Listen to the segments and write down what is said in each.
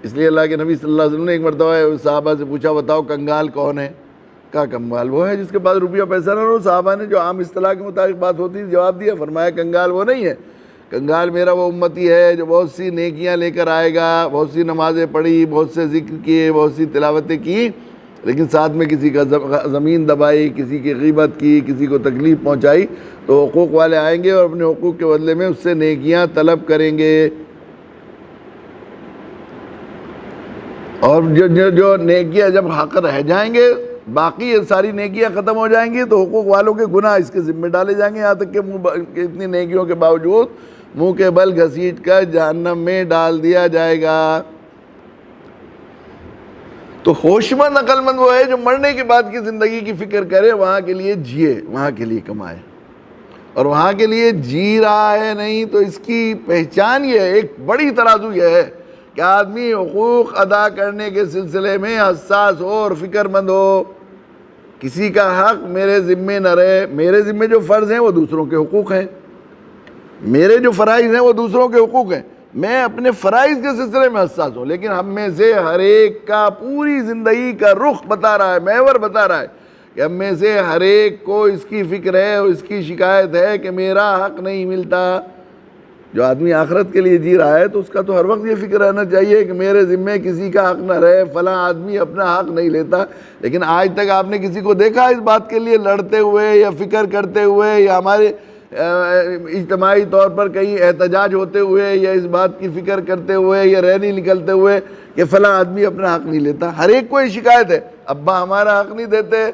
اس لیے اللہ کے نبی صلی اللہ علیہ وسلم نے ایک مرتبہ صحابہ سے پوچھا بتاؤ کنگال کون ہے؟ کہا کنگال وہ ہے جس کے پاس روپیہ پیسہ نہ ہو۔ صحابہ نے جو عام اصطلاح کے مطابق بات ہوتی ہے جواب دیا، فرمایا کنگال وہ نہیں ہے، کنگال میرا وہ امتی ہے جو بہت سی نیکیاں لے کر آئے گا، بہت سی نمازیں پڑھی، بہت سے ذکر کیے، بہت سی تلاوتیں کی، لیکن ساتھ میں کسی کا زمین دبائی، کسی کی غیبت کی، کسی کو تکلیف پہنچائی، تو حقوق والے آئیں گے اور اپنے حقوق کے بدلے میں اس سے نیکیاں طلب کریں گے۔ اور جو نیکیاں جب حق رہ جائیں گے، باقی یہ ساری نیکیاں ختم ہو جائیں گی، تو حقوق والوں کے گناہ اس کے ذمہ ڈالے جائیں گے، یہاں تک کہ اتنی نیکیوں کے باوجود منہ کے بل گھسیٹ کر جہنم میں ڈال دیا جائے گا۔ تو ہوش مند عقل مند وہ ہے جو مرنے کے بعد کی زندگی کی فکر کرے، وہاں کے لیے جیے، وہاں کے لیے کمائے، اور وہاں کے لیے جی رہا ہے نہیں تو اس کی پہچان یہ ہے، ایک بڑی ترازو یہ ہے کہ آدمی حقوق ادا کرنے کے سلسلے میں حساس ہو اور فکر مند ہو، کسی کا حق میرے ذمے نہ رہے۔ میرے ذمے جو فرض ہیں وہ دوسروں کے حقوق ہیں، میرے جو فرائض ہیں وہ دوسروں کے حقوق ہیں، میں اپنے فرائض کے سلسلے میں حساس ہوں، لیکن ہم میں سے ہر ایک کا پوری زندگی کا رخ بتا رہا ہے، محور بتا رہا ہے کہ ہم میں سے ہر ایک کو اس کی فکر ہے اور اس کی شکایت ہے کہ میرا حق نہیں ملتا۔ جو آدمی آخرت کے لیے جی رہا ہے تو اس کا تو ہر وقت یہ فکر رہنا چاہیے کہ میرے ذمے کسی کا حق نہ رہے، فلاں آدمی اپنا حق نہیں لیتا۔ لیکن آج تک آپ نے کسی کو دیکھا اس بات کے لیے لڑتے ہوئے یا فکر کرتے ہوئے یا ہمارے اجتماعی طور پر کہیں احتجاج ہوتے ہوئے یا اس بات کی فکر کرتے ہوئے یا ریلی نکلتے ہوئے کہ فلاں آدمی اپنا حق نہیں لیتا؟ ہر ایک کو یہ شکایت ہے، ابا ہمارا حق نہیں دیتے۔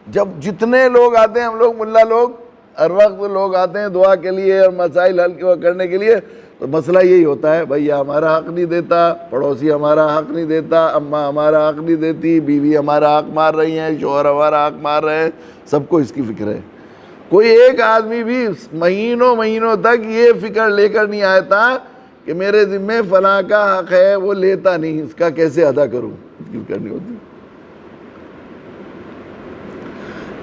جب جتنے لوگ آتے ہیں، ہم لوگ ملا لوگ ہر وقت لوگ آتے ہیں دعا کے لیے اور مسائل حل کرنے کے لیے، تو مسئلہ یہی ہوتا ہے، بھیا ہمارا حق نہیں دیتا، پڑوسی ہمارا حق نہیں دیتا، اماں ہمارا حق نہیں دیتی، بیوی ہمارا حق مار رہی ہیں، شوہر ہمارا حق مار رہے ہیں، سب کو اس کی فکر ہے۔ کوئی ایک آدمی بھی مہینوں مہینوں تک یہ فکر لے کر نہیں آیا تھا کہ میرے ذمے فلاں کا حق ہے، وہ لیتا نہیں، اس کا کیسے ادا کروں، اس کی فکر نہیں ہوتی۔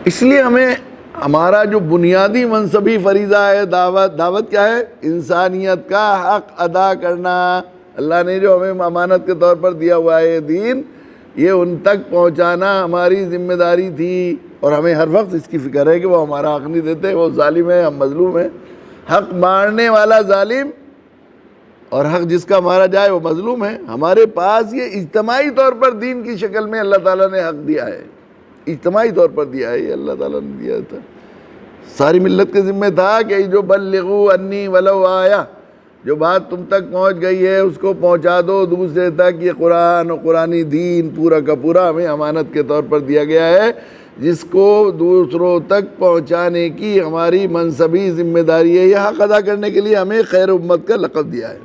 اس لیے ہمیں ہمارا جو بنیادی منصبی فریضہ ہے دعوت کیا ہے؟ انسانیت کا حق ادا کرنا۔ اللہ نے جو ہمیں امانت کے طور پر دیا ہوا ہے دین، یہ ان تک پہنچانا ہماری ذمہ داری تھی، اور ہمیں ہر وقت اس کی فکر ہے کہ وہ ہمارا حق نہیں دیتے، وہ ظالم ہے، ہم مظلوم ہیں۔ حق مارنے والا ظالم اور حق جس کا مارا جائے وہ مظلوم ہے۔ ہمارے پاس یہ اجتماعی طور پر دین کی شکل میں اللہ تعالیٰ نے حق دیا ہے، اجتماعی طور پر دیا ہے، یہ اللہ تعالیٰ نے دیا تھا۔ ساری ملت کے ذمہ تھا کہ جو بلغوا انی ولو آیا، جو بات تم تک پہنچ گئی ہے اس کو پہنچا دو دوسرے تک۔ یہ قرآن اور قرآنی دین پورا کا پورا ہمیں امانت کے طور پر دیا گیا ہے، جس کو دوسروں تک پہنچانے کی ہماری منصبی ذمہ داری ہے۔ یہ حق ادا کرنے کے لیے ہمیں خیر امت کا لقب دیا ہے،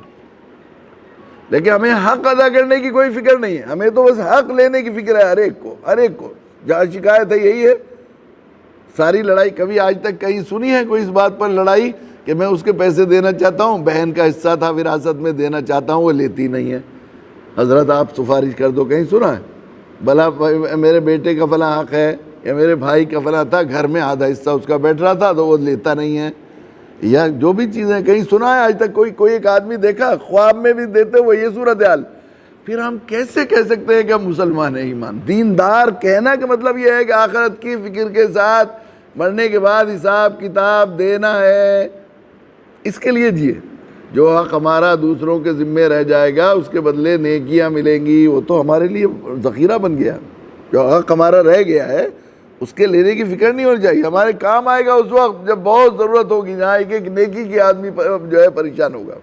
لیکن ہمیں حق ادا کرنے کی کوئی فکر نہیں ہے، ہمیں تو بس حق لینے کی فکر ہے ہر ایک کو۔ جہاں شکایت ہے یہی ہے، ساری لڑائی کبھی آج تک کہیں سنی ہے کوئی اس بات پر لڑائی کہ میں اس کے پیسے دینا چاہتا ہوں، بہن کا حصہ تھا وراثت میں دینا چاہتا ہوں، وہ لیتی نہیں ہے، حضرت آپ سفارش کر دو، کہیں سنا ہے؟ بھلا میرے بیٹے کا فلاں حق ہے یا میرے بھائی کا فلاں تھا، گھر میں آدھا حصہ اس کا بیٹھ رہا تھا تو وہ لیتا نہیں ہے، یا جو بھی چیزیں کہیں سنا ہے آج تک کوئی ایک آدمی دیکھا خواب میں بھی دیتے ہوئے یہ صورتحال؟ پھر ہم کیسے کہہ سکتے ہیں کہ ہم مسلمان ہیں؟ ایمان دیندار کہنا کا مطلب یہ ہے کہ آخرت کی فکر کے ساتھ مرنے کے بعد حساب کتاب دینا ہے، اس کے لیے جیے۔ جو حق ہمارا دوسروں کے ذمے رہ جائے گا اس کے بدلے نیکیاں ملیں گی، وہ تو ہمارے لیے ذخیرہ بن گیا۔ جو حق ہمارا رہ گیا ہے اس کے لینے کی فکر نہیں ہونی چاہیے، ہمارے کام آئے گا اس وقت جب بہت ضرورت ہوگی، جہاں ایک ایک نیکی کی آدمی جو ہے پریشان ہوگا۔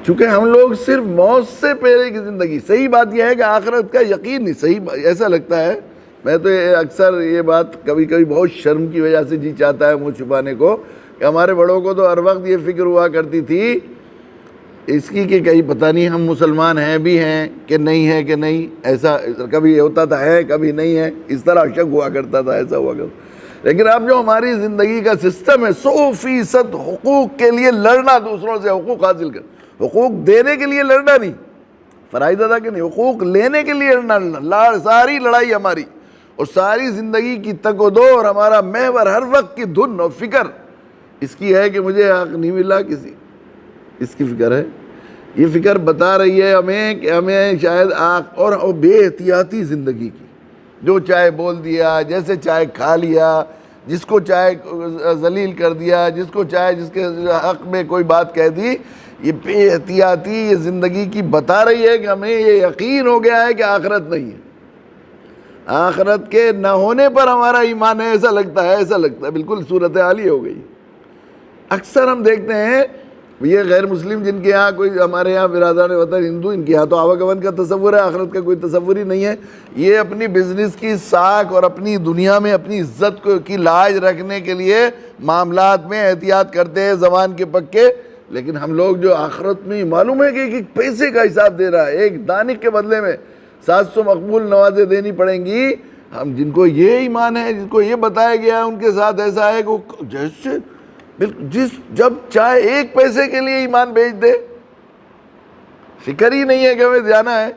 چونکہ ہم لوگ صرف موت سے پہلے کی زندگی، صحیح بات یہ ہے کہ آخرت کا یقین نہیں، صحیح ایسا لگتا ہے، میں تو اکثر یہ بات کبھی کبھی بہت شرم کی وجہ سے جی چاہتا ہے منہ چھپانے کو، کہ ہمارے بڑوں کو تو ہر وقت یہ فکر ہوا کرتی تھی اس کی کہ کہیں پتہ نہیں ہم مسلمان ہیں بھی ہیں کہ نہیں ہے کہ نہیں، ایسا کبھی ہوتا تھا ہے کبھی نہیں ہے، اس طرح شک ہوا کرتا تھا، ایسا ہوا کرتا۔ لیکن اب جو ہماری زندگی کا سسٹم ہے 100% حقوق کے لیے لڑنا، دوسروں سے حقوق حاصل کر، حقوق دینے کے لیے لڑنا نہیں، فرائض ادا کے نہیں، حقوق لینے کے لیے لڑنا، ساری لڑائی ہماری اور ساری زندگی کی تگ و دو اور ہمارا محور ہر وقت کی دھن اور فکر اس کی ہے کہ مجھے حق نہیں ملا کسی، اس کی فکر ہے۔ یہ فکر بتا رہی ہے ہمیں کہ ہمیں شاید اور بے احتیاطی زندگی کی، جو چاہے بول دیا، جیسے چاہے کھا لیا، جس کو چاہے ذلیل کر دیا، جس کو چاہے جس کے حق میں کوئی بات کہہ دی، یہ بے احتیاطی یہ زندگی کی بتا رہی ہے کہ ہمیں یہ یقین ہو گیا ہے کہ آخرت نہیں ہے۔ آخرت کے نہ ہونے پر ہمارا ایمان ہے، ایسا لگتا ہے، بالکل صورتحال ہی ہو گئی۔ اکثر ہم دیکھتے ہیں یہ غیر مسلم جن کے یہاں کوئی، ہمارے یہاں برادران وطن ہندو، ان کے یہاں تو آواگمن کا تصور ہے، آخرت کا کوئی تصور ہی نہیں ہے۔ یہ اپنی بزنس کی ساکھ اور اپنی دنیا میں اپنی عزت کی لاج رکھنے کے لیے معاملات میں احتیاط کرتے ہیں زبان کے پکے، لیکن ہم لوگ جو آخرت میں معلوم ہے کہ ایک پیسے کا حساب دے رہا ہے، ایک دانک کے بدلے میں 700 مقبول نوازیں دینی پڑیں گی، ہم جن کو یہ ایمان ہے، جن کو یہ بتایا گیا ہے، ان کے ساتھ ایسا ہے کہ جیسے جب چاہے ایک پیسے کے لیے ایمان بیچ دے، فکر ہی نہیں ہے کہ ہمیں جانا ہے۔